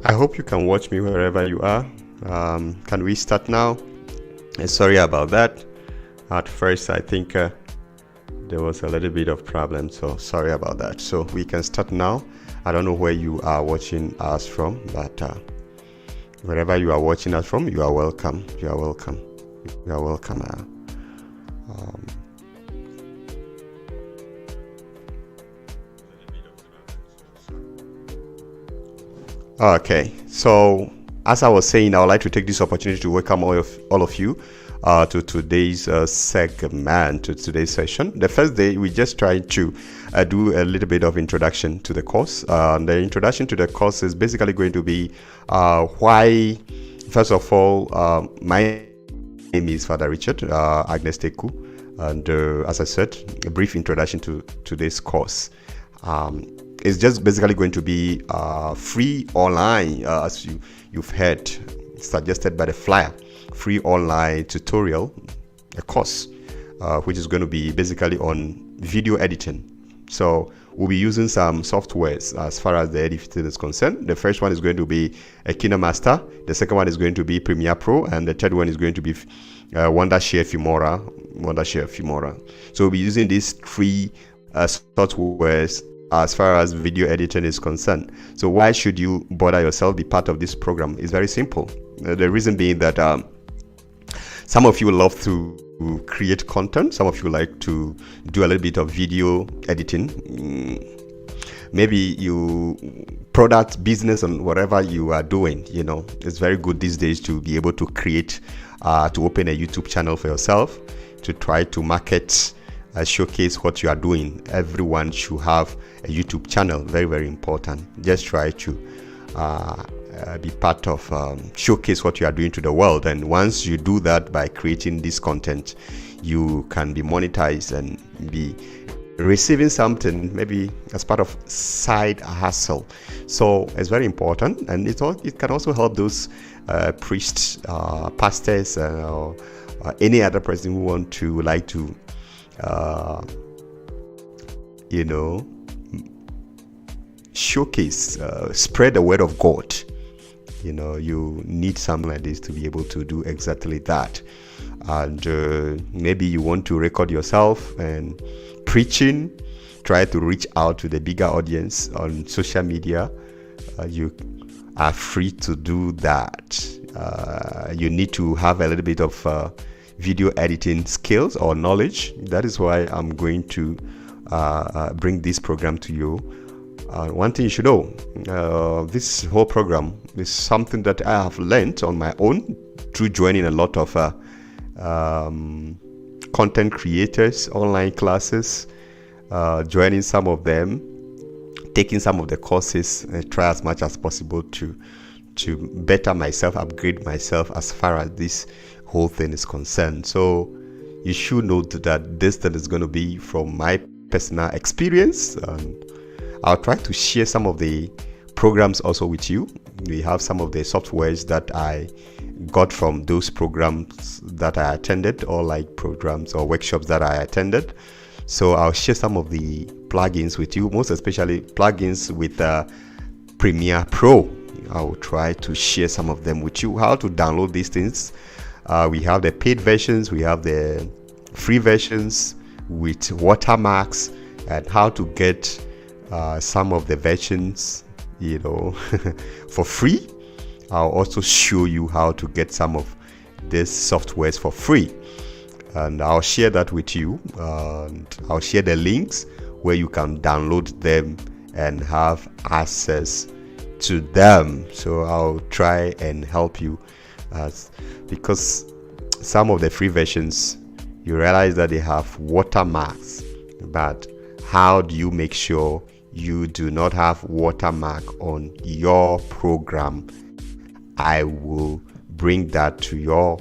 I hope you can watch me wherever you are. Can we start now? Sorry about that. At first, I think there was a little bit of problem, so sorry about that. So we can start now. I don't know where you are watching us from, but wherever you are watching us from, you are welcome. You are welcome. You are welcome. Okay, so as I was saying, I would like to take this opportunity to welcome all of you to today's segment, to today's session. The first day, we just tried to do a little bit of introduction to the course. The introduction to the course is basically going to be why, first of all, my name is Father Richard Agnes Teku, and as I said, a brief introduction to this course. It's just basically going to be free online, as you've heard, suggested by the flyer, free online tutorial, a course, which is going to be basically on video editing. So we'll be using some softwares as far as the editing is concerned. The first one is going to be a Kinemaster, the second one is going to be Premiere Pro, and the third one is going to be Wondershare Filmora. So we'll be using these three softwares as far as video editing is concerned. So why should you bother yourself, be part of this program? It's very simple. The reason being that some of you love to create content, some of you like to do a little bit of video editing. Maybe you product business and whatever you are doing, it's very good these days to be able to create, to open a YouTube channel for yourself, to try to market, showcase what you are doing. Everyone should have a YouTube channel. Very, very important. Just try to be part of showcase what you are doing to the world. And once you do that by creating this content, you can be monetized and be receiving something, maybe as part of side hustle. So it's very important, and it can also help those priests, pastors, or any other person who like to showcase, spread the word of God. You need something like this to be able to do exactly that. And maybe you want to record yourself and preaching, try to reach out to the bigger audience on social media. You are free to do that. You need to have a little bit of video editing skills or knowledge. That is why I'm going to bring this program to you. One thing you should know, this whole program is something that I have learned on my own through joining a lot of content creators, online classes, joining some of them, taking some of the courses, and try as much as possible to better myself, upgrade myself as far as this whole thing is concerned. So you should know that this thing is going to be from my personal experience, and I'll try to share some of the programs also with you. We have some of the softwares that I got from those programs that I attended, or like programs or workshops that I attended. So I'll share some of the plugins with you, most especially plugins with Premiere Pro. I will try to share some of them with you, how to download these things. We have the paid versions, we have the free versions with watermarks, and how to get some of the versions, for free. I'll also show you how to get some of these softwares for free, and I'll share that with you, and I'll share the links where you can download them and have access to them. So I'll try and help you, because some of the free versions, you realize that they have watermarks, but how do you make sure you do not have watermark on your program? I will bring that to your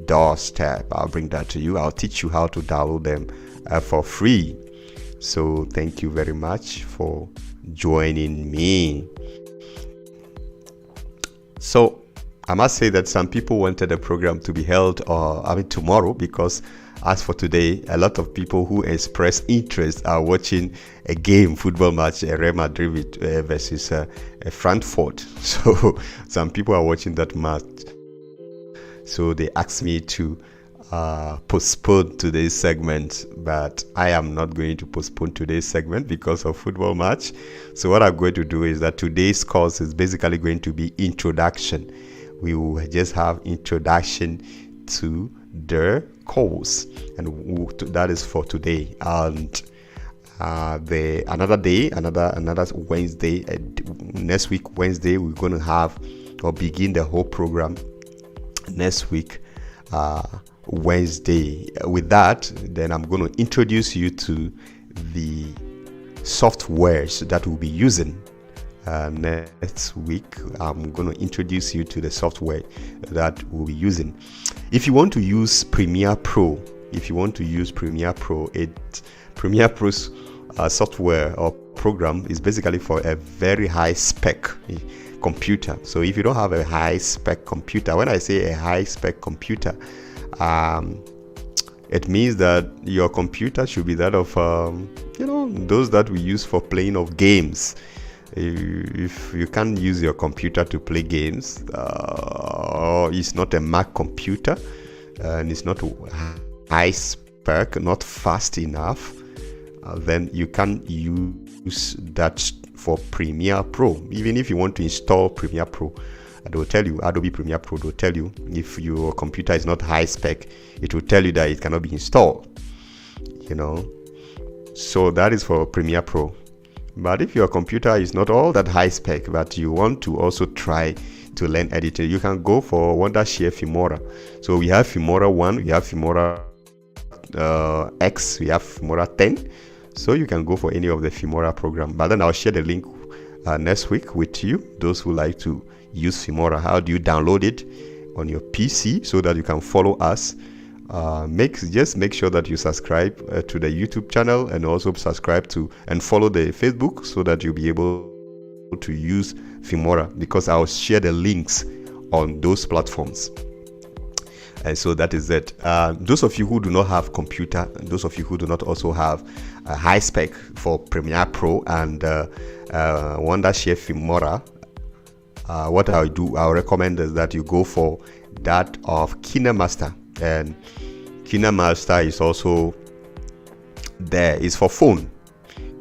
doorstep. I'll bring that to you. I'll teach you how to download them for free. So thank you very much for joining me. So I must say that some people wanted the program to be held tomorrow, because as for today, a lot of people who express interest are watching a game, football match, Real Madrid versus Frankfurt. So some people are watching that match. So they asked me to postpone today's segment, but I am not going to postpone today's segment because of football match. So what I'm going to do is that today's course is basically going to be introduction. We will just have introduction to the course, and that is for today. And another Wednesday, next week Wednesday, we're going to have or begin the whole program next week Wednesday. With that, then I'm going to introduce you to the softwares that we'll be using. Next week I'm going to introduce you to the software that we'll be using. If you want to use Premiere Pro, Premiere Pro's software or program is basically for a very high spec computer. So if you don't have a high spec computer, when I say a high spec computer, it means that your computer should be that of those that we use for playing of games. If you can't use your computer to play games, or it's not a Mac computer and it's not high spec, not fast enough, then you can use that for Premiere Pro. Even if you want to install Premiere Pro, they will tell you, Adobe Premiere Pro, they will tell you if your computer is not high spec, it will tell you that it cannot be installed. So that is for Premiere Pro. But if your computer is not all that high spec, but you want to also try to learn editing, you can go for Wondershare Filmora. So we have Filmora 1, we have Filmora X, we have Filmora 10. So you can go for any of the Filmora program. But then I'll share the link next week with you, those who like to use Filmora. How do you download it on your PC so that you can follow us? Just make sure that you subscribe to the YouTube channel, and also subscribe to and follow the Facebook, so that you'll be able to use Filmora, because I'll share the links on those platforms. And so that is it. Those of you who do not have computer, those of you who do not also have a high spec for Premiere Pro and Wondershare Filmora, what I'll recommend is that you go for that of Kinemaster. And Kinemaster is also there. It's for phone.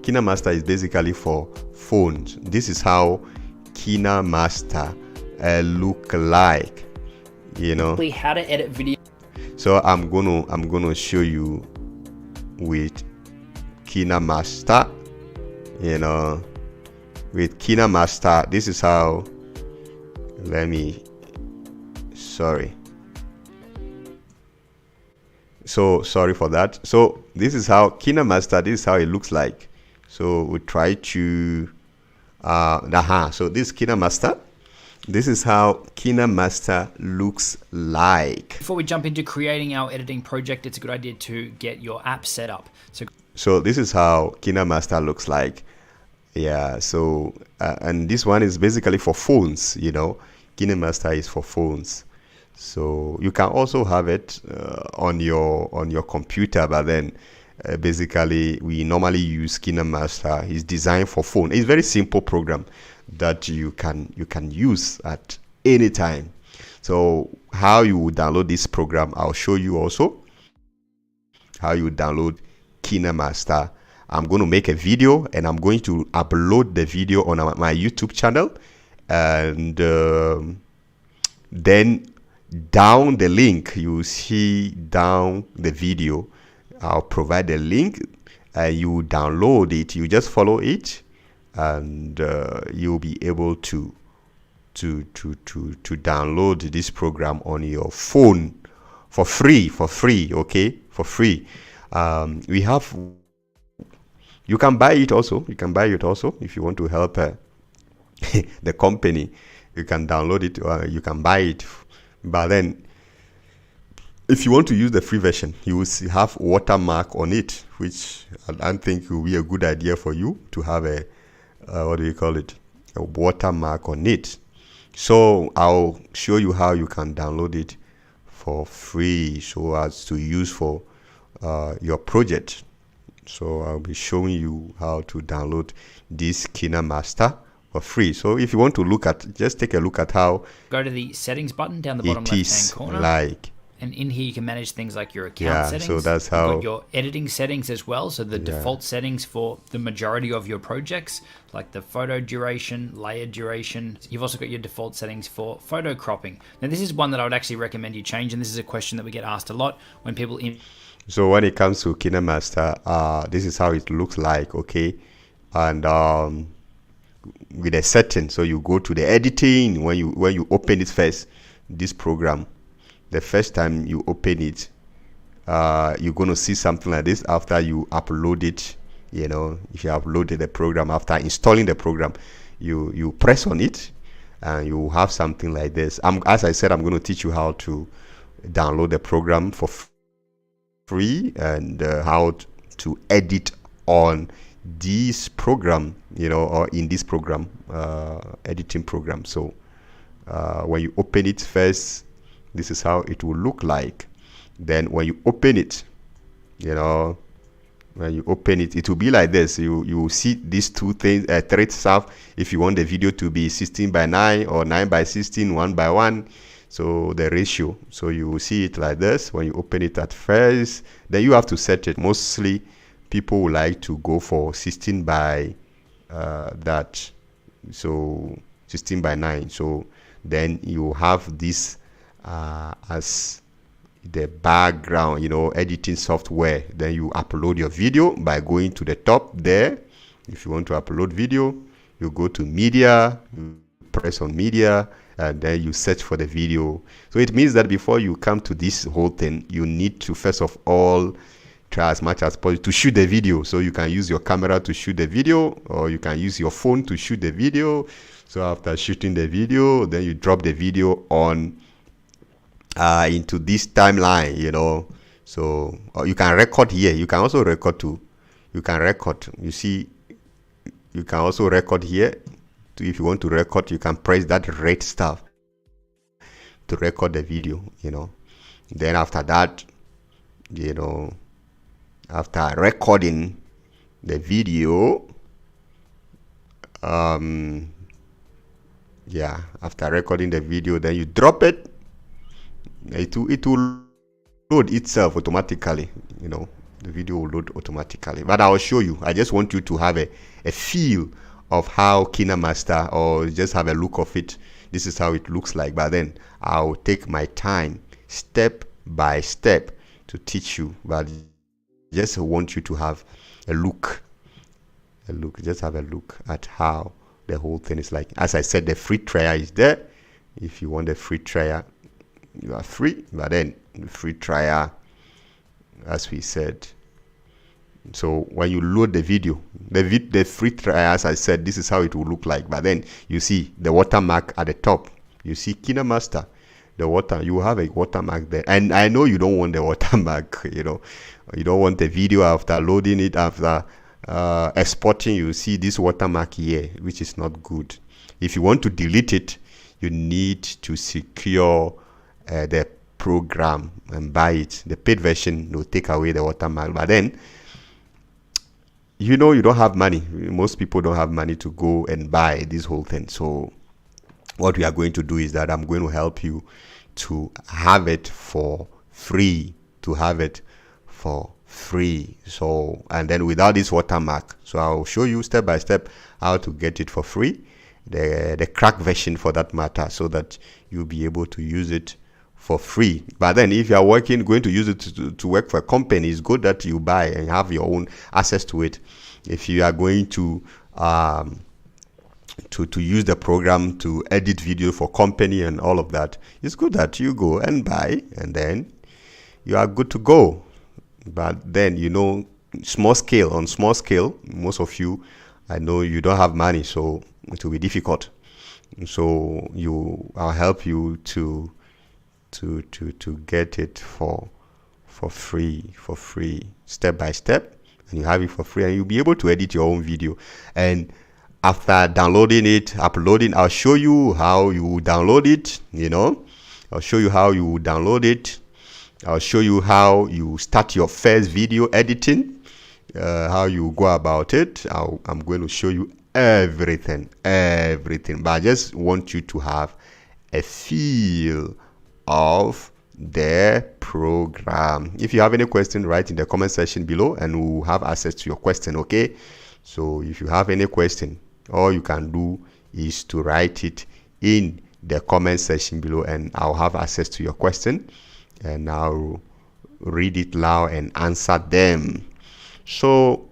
Kinemaster is basically for phones. This is how Kinemaster look like, how to edit video. So I'm gonna show you with Kinemaster. With Kinemaster, this is how. So sorry for that. So this is how Kinemaster, this is how it looks like. So we try to so this Kinemaster, this is how Kinemaster looks like. Before we jump into creating our editing project, it's a good idea to get your app set up. So this is how Kinemaster looks like. Yeah, so and this one is basically for phones. Kinemaster is for phones. So you can also have it on your computer, but then basically we normally use Kinemaster. It's designed for phone. It's a very simple program that you can use at any time. So how you will download this program, I'll show you also how you download Kinemaster. I'm going to make a video and I'm going to upload the video on my YouTube channel, and then down the link, you see down the video, I'll provide the link. You download it, you just follow it, and you'll be able to download this program on your phone for free, okay, for free. We have, you can buy it also, if you want to help the company. You can download it, or you can buy it. But then if you want to use the free version, you will have Watermark on it, which I don't think will be a good idea for you to have a what do you call it, a watermark on it. So I'll show you how you can download it for free, so as to use for your project. So I'll be showing you how to download this Kinemaster for free. So if you want to look at, just take a look at how go to the settings button down the bottom it left is hand corner. like. And in here you can manage things like your account settings. So that's how you've got your editing settings as well. So the default settings for the majority of your projects, like the photo duration, layer duration. You've also got your default settings for photo cropping. Now this is one that I would actually recommend you change, and this is a question that we get asked a lot when people So when it comes to Kinemaster, this is how it looks like, okay? And with a setting, so you go to the editing. When you open it first, this program, the first time you open it, you're going to see something like this after you upload it. You know, if you uploaded the program, after installing the program, you press on it and you have something like this. As I said, I'm going to teach you how to download the program for free, and how to edit on this program, you know, or in this program, editing program. So when you open it first, this is how it will look like. Then when you open it, you know, when you open it, it will be like this. You will see these two things, three stuff. If you want the video to be 16:9 or 9:16, 1:1, so the ratio. So you will see it like this when you open it at first. Then you have to set it. Mostly people would like to go for 16 by that, so 16:9. So then you have this as the background, you know, editing software. Then you upload your video by going to the top there. If you want to upload video, you go to media, you press on media, and then you search for the video. So it means that before you come to this whole thing, you need to first of all try as much as possible to shoot the video. So you can use your camera to shoot the video, or you can use your phone to shoot the video. So after shooting the video, then you drop the video on into this timeline, you know. So you can record here. You can also record too. You can record. You see, you can also record here. If you want to record, you can press that red stuff to record the video, you know. Then after that, you know, after recording the video, after recording the video, then you drop it. It will load itself automatically, you know. The video will load automatically. But I'll show you. I just want you to have a feel of how Kinemaster, or just have a look of it. This is how it looks like. But then I'll take my time, step by step, to teach you. But just want you to have a look. Just have a look at how the whole thing is like. As I said, the free trial is there. If you want the free trial, you are free. But then the free trial, as we said, so when you load the video, the free trial, as I said, this is how it will look like. But then you see the watermark at the top. You see Kinemaster, you have a watermark there. And I know you don't want the watermark, you know. You don't want the video after loading it, after exporting. You see this watermark here, which is not good. If you want to delete it, you need to secure the program and buy it. The paid version will take away the watermark. But then, you know, you don't have money. Most people don't have money to go and buy this whole thing. So what we are going to do is that I'm going to help you to have it for free, So, and then without this watermark. So I'll show you step by step how to get it for free, the crack version for that matter, so that you'll be able to use it for free. But then if you are going to use it to work for a company, it's good that you buy and have your own access to it. If you are going to use the program to edit video for company and all of that, it's good that you go and buy, and then you are good to go. But then, on small scale, most of you, I know you don't have money, so it will be difficult. So I'll help you to get it for free, step by step, and you have it for free, and you'll be able to edit your own video. And after downloading it, uploading, I'll show you how you download it. I'll show you how you download it. I'll show you how you start your first video editing, how you go about it. I'm going to show you everything. But I just want you to have a feel of the program. If you have any question, write in the comment section below, and we'll have access to your question. Okay? So if you have any question, all you can do is to write it in the comment section below, and I'll have access to your question, and I'll read it loud and answer them. So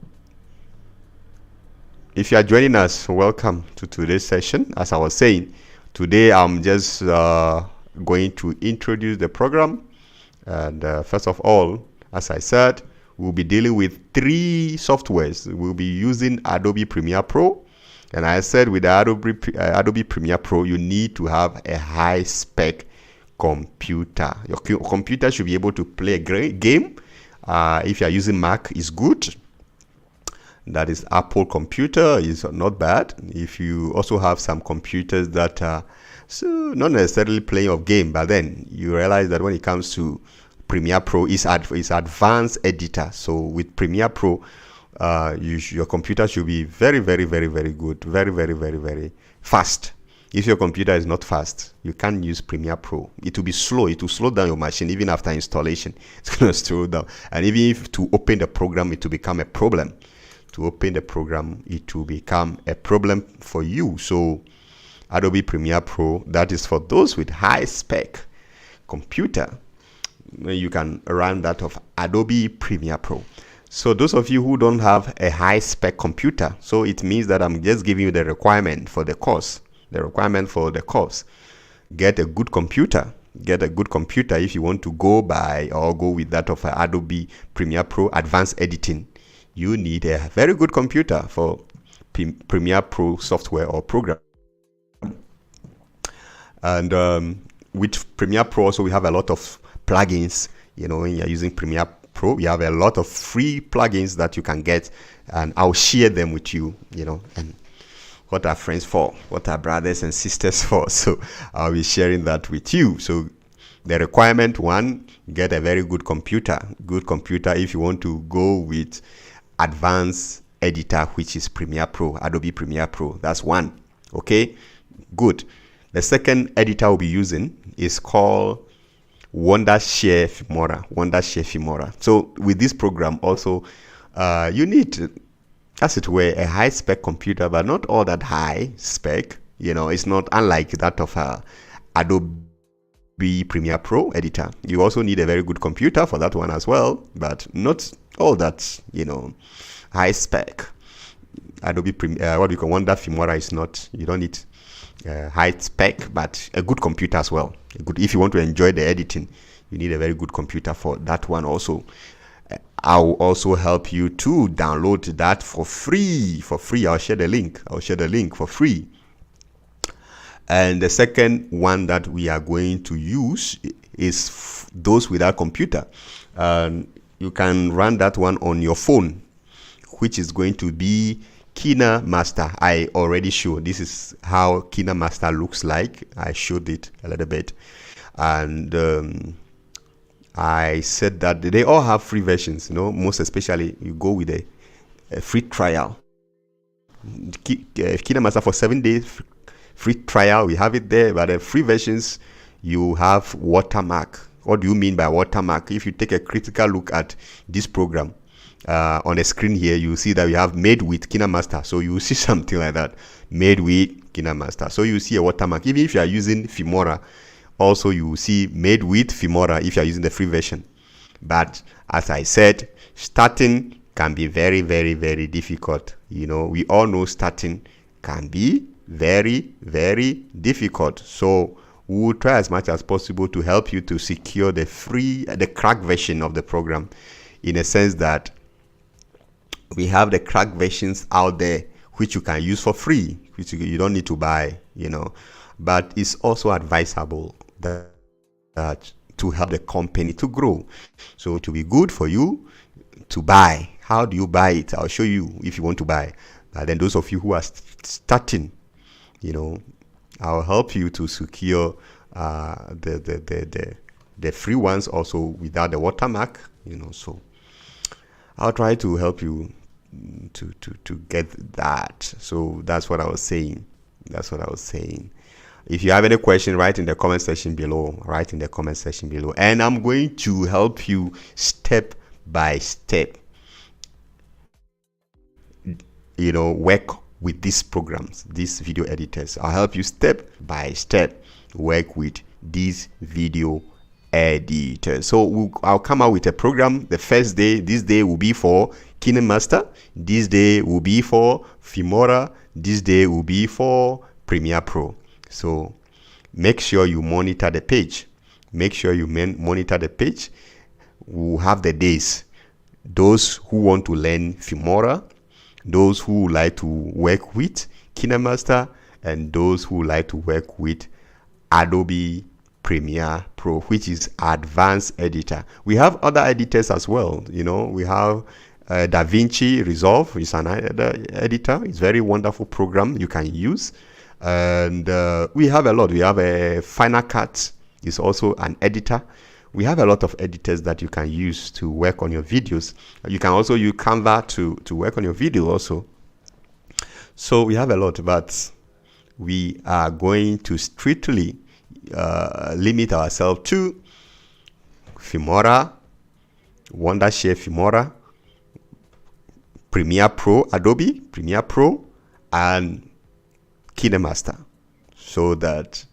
if you are joining us, welcome to today's session. As I was saying, today I'm just going to introduce the program. And first of all, as I said, we'll be dealing with 3 softwares. We'll be using Adobe Premiere Pro. And I said with Adobe Premiere Pro, you need to have a high-spec computer. Your computer should be able to play a great game. If you are using Mac, it's good. That is Apple computer is not bad. If you also have some computers that are not necessarily playing of game, but then you realize that when it comes to Premiere Pro, it's advanced editor. So with Premiere Pro, your computer should be very, very, very, very good, very, very, very, very fast. If your computer is not fast, you can't use Premiere Pro. It will be slow. It will slow down your machine even after installation. It's going to slow down. And even if to open the program, it will become a problem. To open the program, it will become a problem for you. So Adobe Premiere Pro, that is for those with high spec computer. You can run that of Adobe Premiere Pro. So those of you who don't have a high spec computer, so it means that I'm just giving you the requirement for the course. Get a good computer. If you want to go with that of Adobe Premiere Pro Advanced Editing. You need a very good computer for Premiere Pro software or program. And with Premiere Pro also, we have a lot of plugins. When you're using Premiere Pro, we have a lot of free plugins that you can get, and I'll share them with you, and what are friends for, what are brothers and sisters for. So I'll be sharing that with you. So the requirement 1, get a very good computer. If you want to go with advanced editor, which is Premiere Pro, Adobe Premiere Pro. That's 1. Okay, good. The second editor we'll be using is called Wondershare Filmora. So with this program also, you need, as it were, a high spec computer, but not all that high spec. It's not unlike that of Adobe Premiere Pro editor. You also need a very good computer for that one as well, but not all that, high spec. Adobe Wonder Filmora is not, you don't need high spec, but a good computer as well. If you want to enjoy the editing, you need a very good computer for that one also. I'll also help you to download that for free. I'll share the link for free. And the second one that we are going to use is those without computer. You can run that one on your phone, which is going to be Kinemaster. I already showed. This is how Kinemaster looks like. I showed it a little bit. And I said that they all have free versions. Most especially you go with a free trial. Kinemaster for 7 days free trial, we have it there. But the free versions, you have Watermark. What do you mean by Watermark? If you take a critical look at this program, on the screen here, you see that we have made with Kinemaster. So you see something like that, made with Kinemaster. So you see a watermark. Even if you are using Filmora also you will see made with Filmora if you are using the free version. But as I said, starting can be very, very, very difficult. You know, we all know starting can be very, very difficult. So we will try as much as possible to help you to secure the crack version of the program, in a sense that we have the crack versions out there which you can use for free, which you don't need to buy, you know. But it's also advisable that to help the company to grow. So it will be good for you to buy. How do you buy it? I'll show you if you want to buy. But then those of you who are starting, you know, I'll help you to secure the free ones also without the watermark, you know. So I'll try to help you to get that. So that's what I was saying. That's what I was saying. If you have any question, write in the comment section below. Write in the comment section below. And I'm going to help you step by step, you know, work with these programs, these video editors. I'll help you step by step work with these video editors. So I'll come out with a program. The first day, this day will be for Kinemaster. This day will be for Filmora. This day will be for Premiere Pro. So make sure you monitor the page. Make sure you monitor the page. We'll have the days. Those who want to learn Filmora, those who like to work with Kinemaster, and those who like to work with Adobe Premiere Pro, which is advanced editor. We have other editors as well. You know, we have DaVinci Resolve is an editor. It's a very wonderful program you can use. And we have a lot. We have a Final Cut is also an editor. We have a lot of editors that you can use to work on your videos. You can also use Canva to work on your video also. So we have a lot, but we are going to strictly limit ourselves to Filmora, Wondershare Filmora, Premiere Pro, Adobe Premiere Pro, and Kinemaster, so that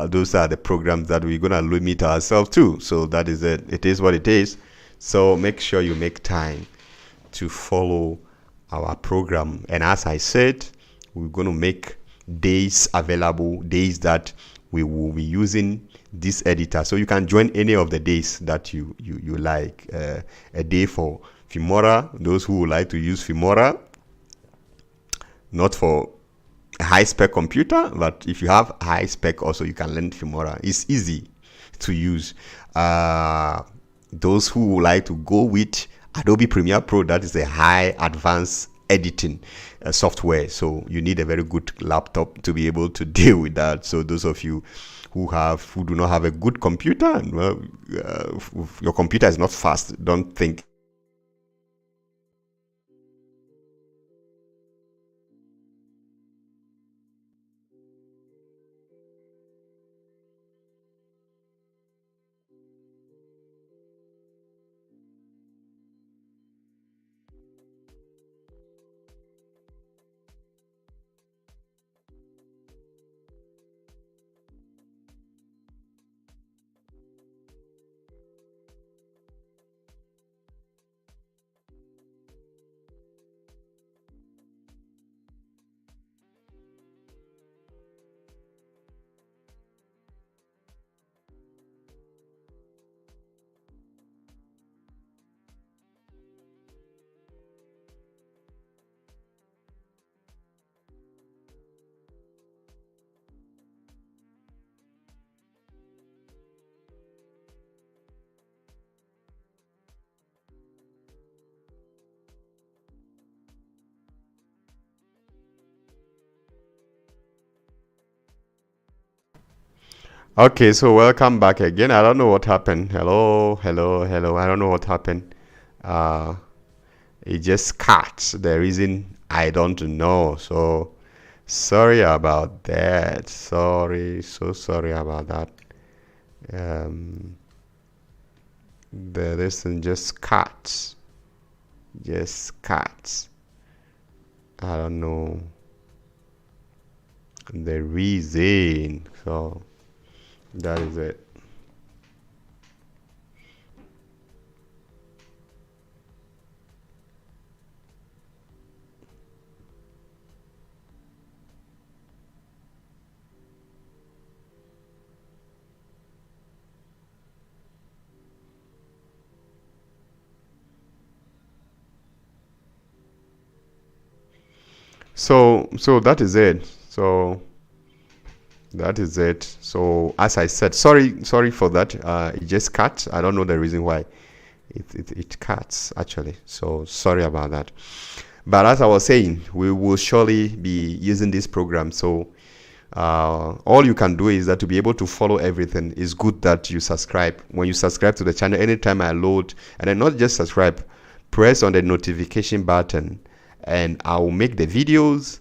those are the programs that we're going to limit ourselves to. So that is it. It is what it is. So make sure you make time to follow our program. And as I said, we're going to make days available, days that we will be using this editor. So you can join any of the days that you like. A day for Filmora, those who would like to use Filmora, not for a high spec computer, but if you have high spec also, you can learn Filmora. It's easy to use. Those who would like to go with Adobe Premiere Pro, that is a high advanced editing software, so you need a very good laptop to be able to deal with that. So those of you who do not have a good computer, well, your computer is not fast, don't think Okay, so welcome back again. I don't know what happened. Hello. I don't know what happened. It just cut. The reason I don't know. So sorry about that. So sorry about that. This thing just cuts. I don't know the reason. So That is it. So that is it. So that is it. So as I said, sorry for that. It just cut. I don't know the reason why it cuts actually. So sorry about that. But as I was saying, we will surely be using this program. So all you can do is that to be able to follow everything, is good that you subscribe. When you subscribe to the channel, anytime I load, and then not just subscribe, press on the notification button, and I will make the videos.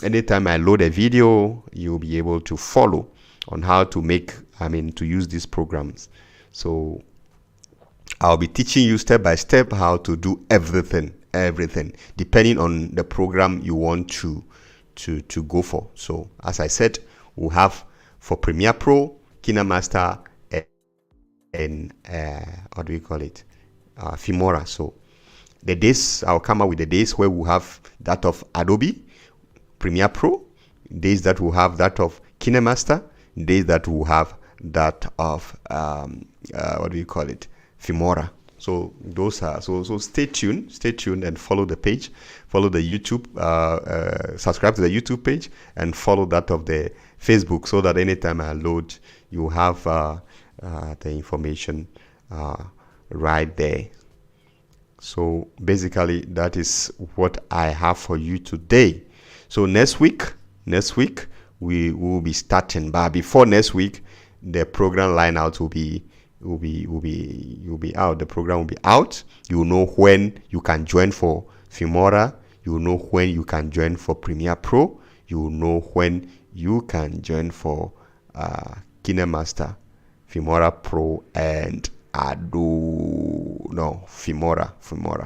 Anytime I load a video, you'll be able to follow on how to make, to use these programs. So I'll be teaching you step by step how to do everything, depending on the program you want to go for. So as I said, we'll have for Premiere Pro, Kinemaster, and what do we call it, Filmora. So the days, I'll come up with the days where we'll have that of Adobe Premiere Pro, days that will have that of Kinemaster, days that will have that of what do you call it, Filmora. So those are, so stay tuned and follow the page, follow the YouTube, subscribe to the YouTube page, and follow that of the Facebook, so that anytime I load, you have the information right there. So basically that is what I have for you today. So next week we will be starting, but before next week, the program line out will be out. The program will be out. You will know when you can join for Filmora. You will know when you can join for Premiere Pro. You will know when you can join for Kinemaster, Filmora Pro, and Filmora.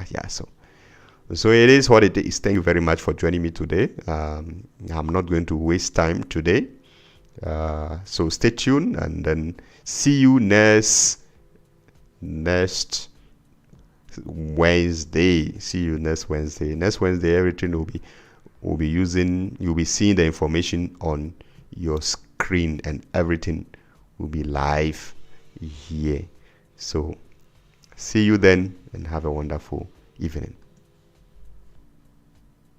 Yeah. So it is what it is. Thank you very much for joining me today. I'm not going to waste time today. So stay tuned, and then see you next Wednesday. See you next Wednesday. Next Wednesday, everything will be using. You'll be seeing the information on your screen, and everything will be live here. So see you then, and have a wonderful evening.